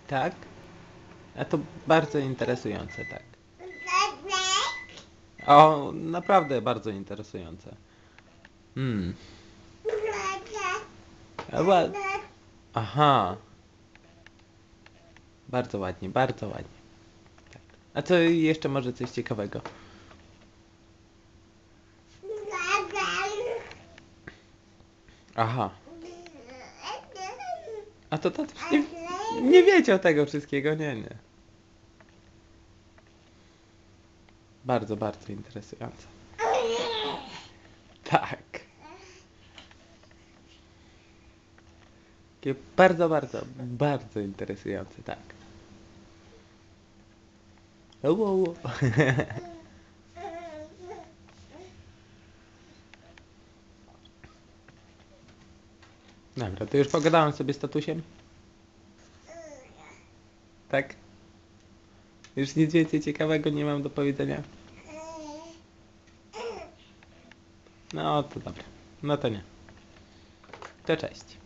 Tak? A to bardzo interesujące, tak. O, naprawdę bardzo interesujące. Hmm. Ła- Aha. Bardzo ładnie, bardzo ładnie. Tak. A co jeszcze może coś ciekawego? Aha. A to tatuś nie wiedział tego wszystkiego, nie. Bardzo, bardzo interesujące. Tak. Takie bardzo, bardzo, bardzo interesujące, tak. Wow. Dobra, to już pogadałem sobie z tatusiem? Tak? Już nic więcej ciekawego nie mam do powiedzenia? No to dobra. No to nie. To cześć.